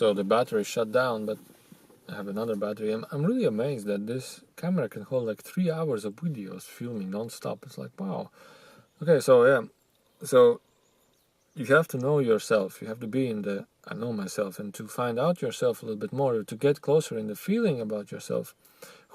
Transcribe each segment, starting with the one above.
so the battery shut down, but I have another battery. I'm really amazed that this camera can hold like 3 hours of videos filming non-stop. It's like, wow. Okay, so yeah, so you have to know yourself. You have to be in the I know myself, and to find out yourself a little bit more, to get closer in the feeling about yourself,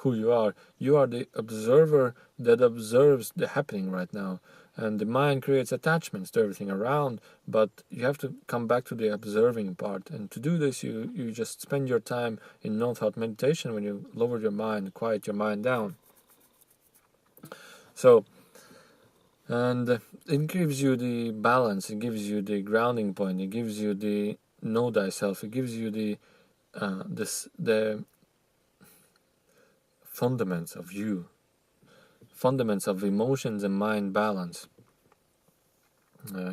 who you are. You are the observer that observes the happening right now. And the mind creates attachments to everything around, but you have to come back to the observing part. And to do this, you just spend your time in no-thought meditation when you lower your mind, quiet your mind down. So, and it gives you the balance, it gives you the grounding point, it gives you the know thyself, it gives you the fundaments of you, fundaments of emotions and mind balance,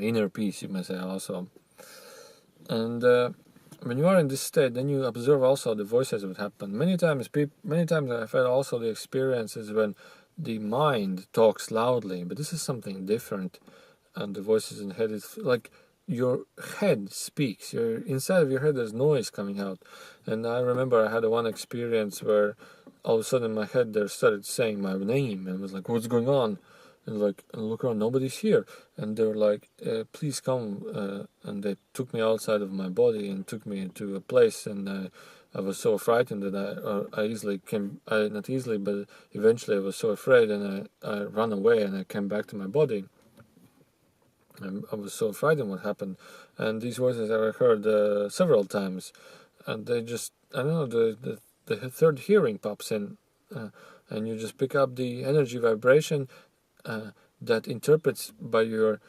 inner peace, you may say also. And when you are in this state, then you observe also the voices that happen. Many times I've had also the experiences when the mind talks loudly, but this is something different. And the voices in the head is like your head speaks. You're inside of your head. There's noise coming out. And I remember I had one experience where all of a sudden in my head there started saying my name, and was like, "What's going on?" And like, and look around, nobody's here. And they were like, "Please come." And they took me outside of my body and took me to a place, and I was so frightened that I easily came. Not easily, but eventually I was so afraid, and I ran away, and I came back to my body. I was so frightened what happened. And these voices I heard several times, and they just, I don't know, the third hearing pops in, and you just pick up the energy vibration that interprets by your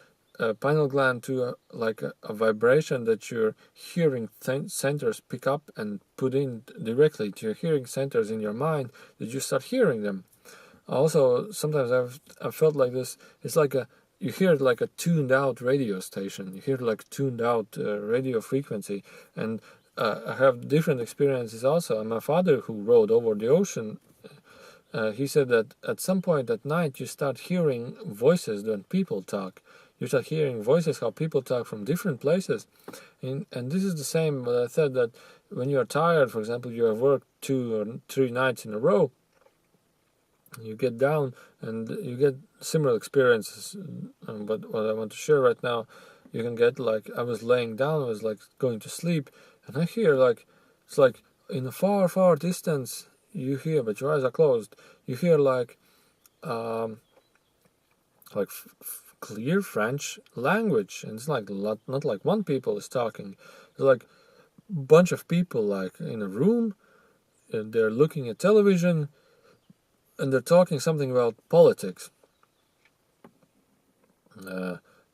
pineal gland to a vibration that your hearing centers pick up and put in directly to your hearing centers in your mind, that you start hearing them. Also, sometimes I've felt like this. It's like you hear it like a tuned out radio station. You hear it like tuned out radio frequency. And I have different experiences also. And my father, who rode over the ocean, he said that at some point at night you start hearing voices when people talk. You start hearing voices, how people talk from different places. And this is the same, I said that when you are tired, for example, you have worked 2 or 3 nights in a row, you get down and you get similar experiences. But what I want to share right now, you can get like, I was laying down, I was like going to sleep, and I hear like, it's like in a far, far distance, you hear, but your eyes are closed, you hear like clear French language, and it's like not like one people is talking, it's like a bunch of people like in a room, and they're looking at television, and they're talking something about politics.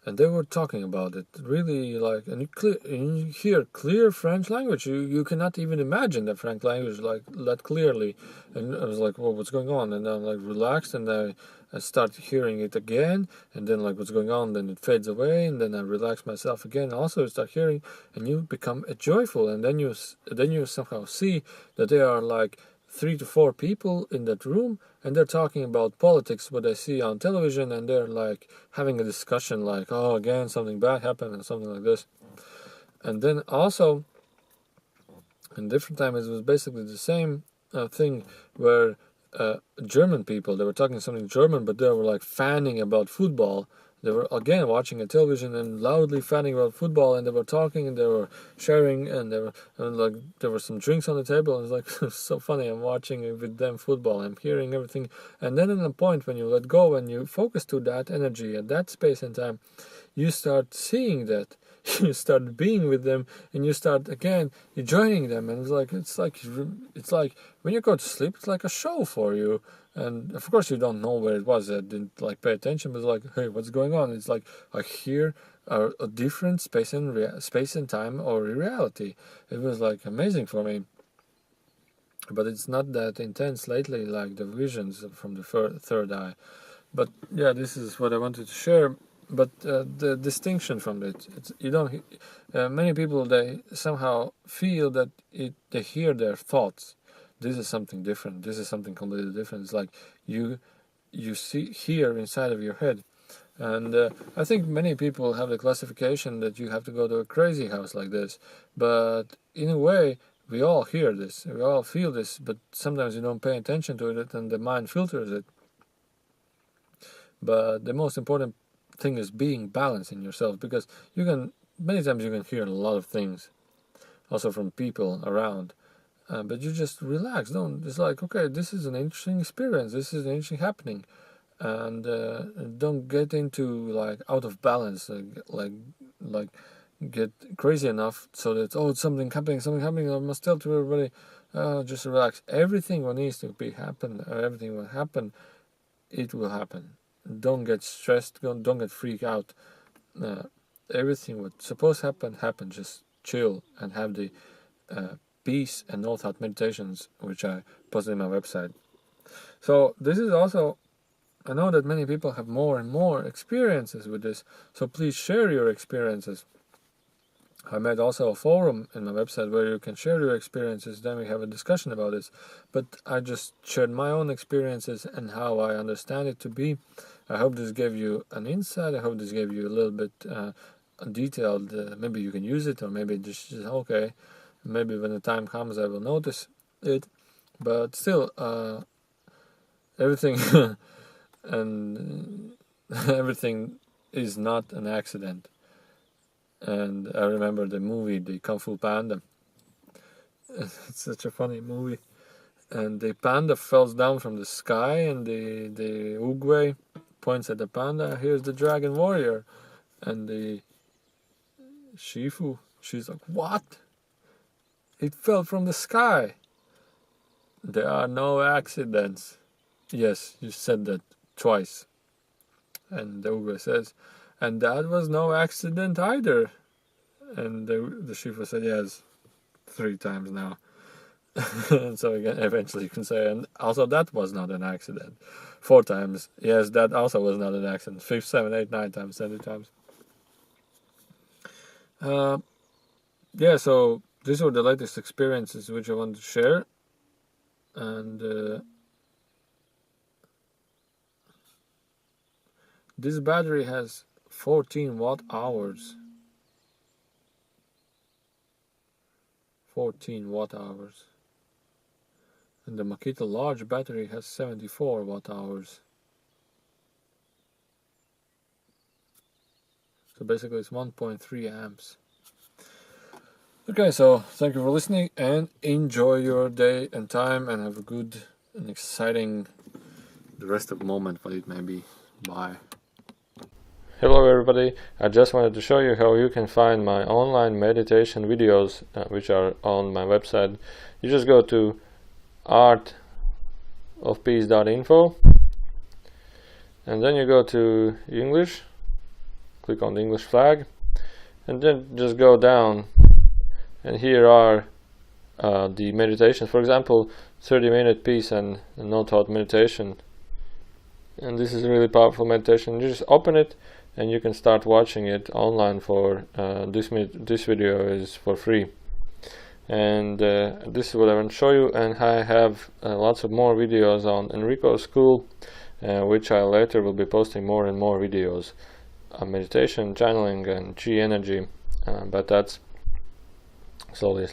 And they were talking about it really like, and you hear clear French language. You cannot even imagine that French language like that clearly. And I was like, well, what's going on? And I'm like relaxed, and I start hearing it again, and then like what's going on? Then it fades away, and then I relax myself again. Also start hearing, and you become joyful, and then you somehow see that they are like 3 to 4 people in that room, and they're talking about politics, what I see on television, and they're like having a discussion like, oh, again, something bad happened, and something like this. And then also, in different times, it was basically the same thing where German people, they were talking something German, but they were like fanning about football. They were again watching a television and loudly fanning about football, and they were talking and they were sharing, and there were some drinks on the table, and it's like so funny. I'm watching with them football, I'm hearing everything, and then at a point when you let go and you focus to that energy at that space and time, you start seeing that, you start being with them, and you start again joining them, and it's like when you go to sleep, it's like a show for you. And of course you don't know where it was. I didn't like pay attention, but it's like, hey, what's going on? It's like I hear a different space and time or reality. It was like amazing for me. But it's not that intense lately, like the visions from the third eye. But yeah, this is what I wanted to share. But the distinction from it, you don't. Many people, they somehow feel that they hear their thoughts. This is something different. This is something completely different. It's like you hear inside of your head. And I think many people have the classification that you have to go to a crazy house like this, but in a way we all hear this, we all feel this, but sometimes you don't pay attention to it and the mind filters it. But the most important thing is being balanced in yourself, because many times you can hear a lot of things also from people around, but you just relax. It's like, okay, this is an interesting experience, this is an interesting happening, and don't get into like out of balance, like get crazy enough so that it's something happening, I must tell to everybody. Just relax. Everything what needs to be happen, or everything will happen, it will happen. Don't get stressed, don't get freaked out. Everything what's supposed to happen. Just chill and have the peace and no thought meditations, which I posted in my website. So this is also, I know that many people have more and more experiences with this, so please share your experiences. I made also a forum in my website where you can share your experiences, then we have a discussion about this. But I just shared my own experiences and how I understand it to be. I hope this gave you an insight, I hope this gave you a little bit detailed, maybe you can use it, or maybe just okay, maybe when the time comes I will notice it. But still, everything and everything is not an accident. And I remember the movie, the Kung Fu Panda. It's such a funny movie. And the panda falls down from the sky, and the Oogway points at the panda. Here's the dragon warrior. And the Shifu, she's like, what? It fell from the sky. There are no accidents. Yes, you said that twice. And the Oogway says, and that was no accident either. And the Shifu said, yes, 3 times now. And so again, eventually you can say, and also that was not an accident. 4 times, yes, that also was not an accident. 5, 7, 8, 9 times, 10 times. Yeah, so these were the latest experiences which I wanted to share. And this battery has 14 watt hours. 14 watt hours. And the Makita large battery has 74 watt hours. So basically it's 1.3 amps. Okay, so thank you for listening, and enjoy your day and time, and have a good and exciting the rest of the moment, what it may be. Bye. Hello everybody, I just wanted to show you how you can find my online meditation videos which are on my website. You just go to artofpeace.info, and then you go to English, click on the English flag, and then just go down, and here are the meditations. For example, 30-minute peace and no thought meditation, and this is a really powerful meditation. You just open it and you can start watching it online. For this video is for free, and this is what I want to show you. And I have lots of more videos on Enrico School, which I later will be posting more and more videos on meditation, channeling, and chi energy, but that's slowly.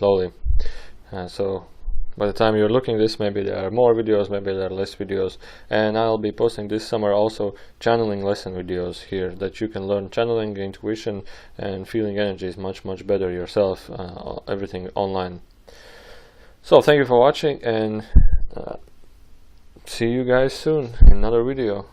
So by the time you're looking this, maybe there are more videos, maybe there are less videos, and I'll be posting this summer also channeling lesson videos here, that you can learn channeling, intuition, and feeling energies much better yourself, everything online. So thank you for watching, and see you guys soon in another video.